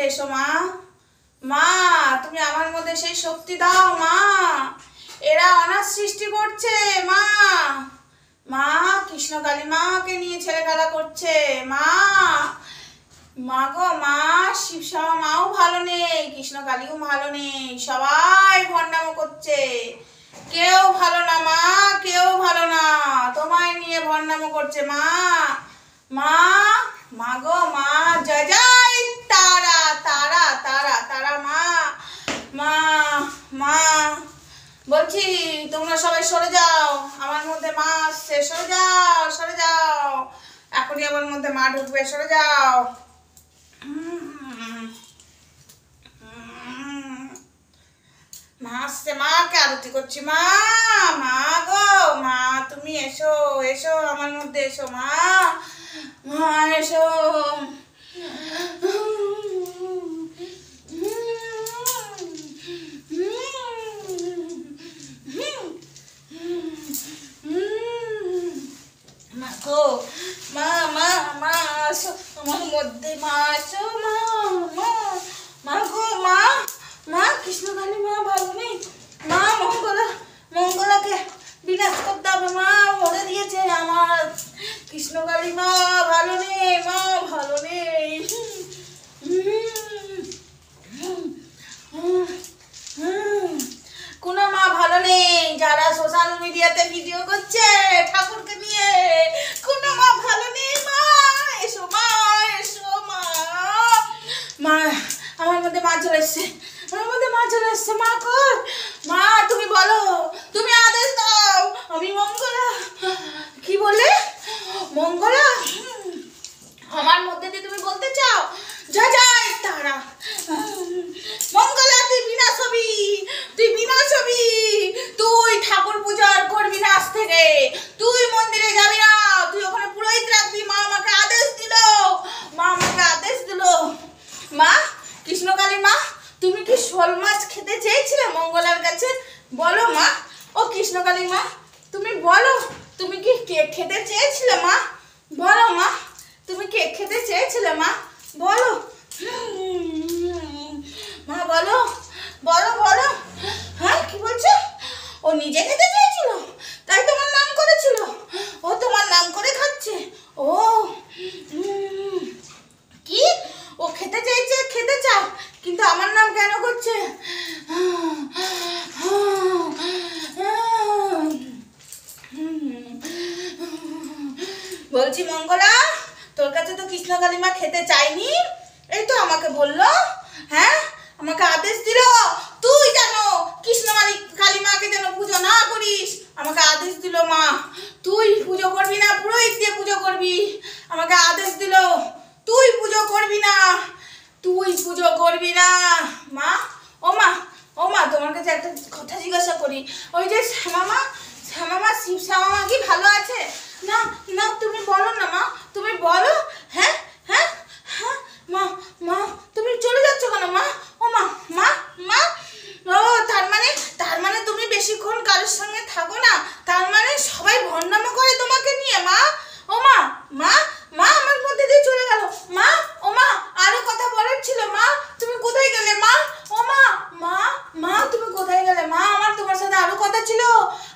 মধ্যে এসো মা। মা তুমি আমার মধ্যে সেই শক্তি দাও মা। এরা অনাথ সৃষ্টি করছে মা। মা কৃষ্ণকালী মাকে নিয়ে ছেলে খেলা করছে মা। মা গো মা, শিবশ্যামা মাও ভালো নেই, কৃষ্ণকালীও ভালো নেই, সবাই ভণ্ডামো করছে। কেউ ভালো না মা, কেউ ভালো না, তোমায় নিয়ে ভণ্ডামো করছে মা। মা মা গো মা, জয় জয় তারা তারা তারা তারা মা। মা মা বলছি তোমরা সবাই সরে যাও, আমার মধ্যে মা আসছে, সরে যাও সরে যাও, এখনই আমার মধ্যে মা ঢুকবে, সরে যাও। মা আসছে, মাকে আরতি করছি মা। মা গো মা তুমি এসো, এসো আমার মধ্যে এসো মা। মা এসো। মা গো মা মা মা আসো আমার মধ্যে, মা আসো মা। মা মা গো মা, মা কৃষ্ণকালী মা ভালো নেই মা। মঙ্গলাকে বিনাশ করতে হবে মা, বলে দিয়েছে আমার কৃষ্ণকালী মা ভালো নেই, মা ভালো নেই। কোনো মা ভালো নেই, যারা সোশ্যাল মিডিয়াতে ভিডিও করছে ঠাকুরকে নিয়ে, কোনো মা ভালো নেই মা। এসো মা, এসো মা। মা আমার মধ্যে মা চলে এসছে, আমার মধ্যে মা চলে এসছে। মা কর মা, তুমি বলো, তুমি আদেশ দাও। আমি মঙ্গলা। কি বললে? মঙ্গলা আমার মধ্যে দিয়ে তুমি বলতে চাও জয় জয় তারা। মঙ্গলা তুই বিনাশ হবি, তুই বিনাশ হবি। তুই ঠাকুর পূজা করবি না আজ থেকে, তুই মন্দিরে যাবি না, তুই ওখানে পুরোহিত রাখবি। মা আমাকে আদেশ দিল, মা আমাকে আদেশ দিল। মা কৃষ্ণকালী মা, তুমি কি শোল মাছ খেতে চেয়েছিলে মঙ্গলার কাছে? বলো মা। ও কৃষ্ণকালী মা তুমি বলো, তুমি কি কেক খেতে চেয়েছিলে মা? বলো মা, তুমি কেক খেতে চেয়েছিলে মা? বলো মা, বলো বলো বলো। হ্যাঁ কি বলছো? ও নিজে খেতে চেয়েছিল, তাই তোমার নাম করেছিল? ও তোমার নাম করে খাচ্ছে? ও কি ও খেতে চেয়েছে, খেতে চাও, কিন্তু আমার নাম কেন করছে? বলছি মঙ্গলা, তোর কাছে তো কৃষ্ণকালী মা খেতে চাইনি, এই তো আমাকে বললো, হ্যাঁ আমাকে আদেশ দিল তুই যেন কালী মাকে যেন পুজো না করিস। আমাকে আদেশ দিল মা, তুই পুজো করবি না, পুরোহিত দিয়ে পুজো করবি। আমাকে আদেশ দিল তুই পুজো করবি না, তুই পুজো করবি না। মা ও মা, ও মা তোমার কাছে একটা কথা জিজ্ঞাসা করি, ওই যে শ্যামামা শিবশ্যামা কি ভালো আছে? না না তুমি বলো না মা, তুমি বলো। হ্যাঁ হ্যাঁ হ্যাঁ মা, মা তুমি চলে যাচ্ছ কেন মা? ও মা মা মা, ও তার মানে তুমি বেশিক্ষণ কারোর সঙ্গে থাকো না, তার মানে সবাই ভণ্ডামো করে তোমাকে নিয়ে মা। ও মা মা মা আমার মধ্যে দিয়ে চলে গেল মা। ও মা আরো কথা বলার ছিল মা, তুমি কোথায় গেলে মা? ও মা মা মা তুমি কোথায় গেলে মা? আমার তোমার সাথে আরো কথা ছিল,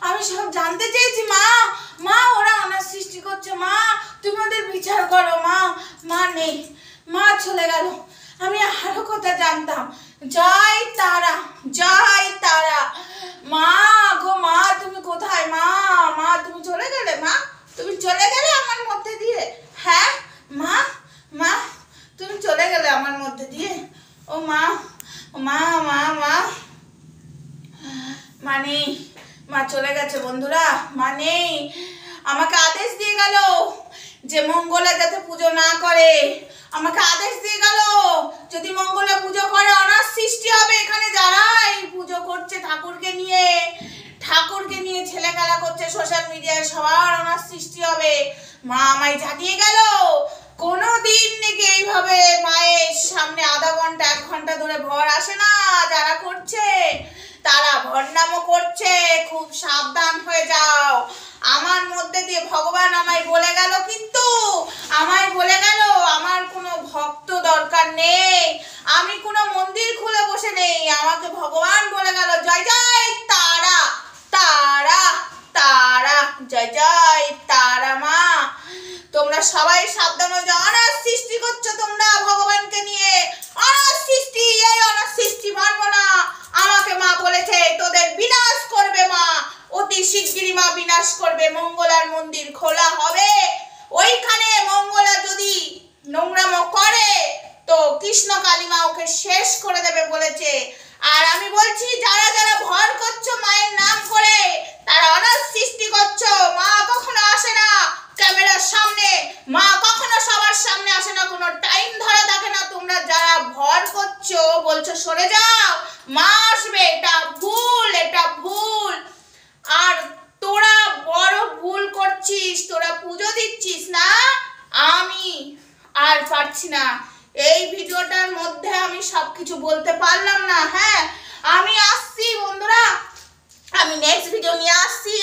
আমি সব জানতে চেয়েছি মা। মা ওরা অনাথ সৃষ্টি করছে মা, তুমি ওদের বিচার করো মা। মা নেই, মা চলে গেল, আমি আরো কথা জানতাম। জয় তারা, জয় তারা। মা গো মা তুমি কোথায় মা? মা তুমি চলে গেলে মা, তুমি চলে গেলে আমার মধ্যে দিয়ে। হ্যাঁ মা মা তুমি চলে গেলে আমার মধ্যে দিয়ে। ও মা মা মা মা, মানে মা চলে গেছে বন্ধুরা, মানে আমাকে আদেশ দিয়ে গেল যে মঙ্গলা যাতে পুজো না করে। আমাকে আদেশ দিয়ে গেল যদি মঙ্গলা পুজো করে অনাথ সৃষ্টি হবে। এখানে যারা এই পুজো করছে ঠাকুরকে নিয়ে ছেলে খেলা করছে সোশ্যাল মিডিয়ায়, সবার অনাথ সৃষ্টি হবে। মা আমায় জানিয়ে গেল কোনোদিন নাকি এইভাবে মায়ের সামনে আধা ঘন্টা 1 ঘন্টা ধরে ভর আসে না, যারা করছে তারা ভণ্ডামো করছে, খুব সাবধান হয়ে যাও। আমার মধ্যে দিয়ে ভগবান আমায় বলে গেল, কিন্তু আমায় বলে গেল আমার কোনো ভক্ত দরকার নেই, আমি কোনো মন্দির খুলে বসে নেই। আমাকে ভগবান বলে গেল জয় জয় তারা তারা তারা, জয় জয় তারা মা। তোমরা সবাই সাবধান হয়ে যাও। অনাথ সৃষ্টি করছো তোমরা ভগবানকে নিয়ে, অনাথ সৃষ্টি। এই অনাথ সৃষ্টি মানবো না। আমাকে মা বলেছে তোদের বিনাশ করবে মা, অতি শিগগিরই মা বিনাশ করবে। মঙ্গলার মন্দির খোলা হবে, ওইখানে মঙ্গলা যদি নোংরামো করে তো কৃষ্ণ কালী মা ওকে শেষ করে দেবে বলেছে। আর আমি বলছি যারা যারা ভর করছো মায়ের নাম করে, তারা অনাথ সৃষ্টি করছো। মা কখনো আসে না ক্যামেরার সামনে, মা কখনো সবার সামনে আসে না, কোনো টাইম ধরা থাকে না। তোমরা যারা ভর করছো বলছো সরে যাও, মা আসবে, এটা ভুল, এটা ভুল। আর তোরা বড় ভুল করছিস, তোরা পুজো দিচ্ছিস না। আমি আর পারছি না, এই ভিডিওটার মধ্যে আমি সবকিছু বলতে পারলাম না। হ্যাঁ, আমি আসছি বন্ধুরা, আমি নেক্সট ভিডিও নিয়ে আসছি।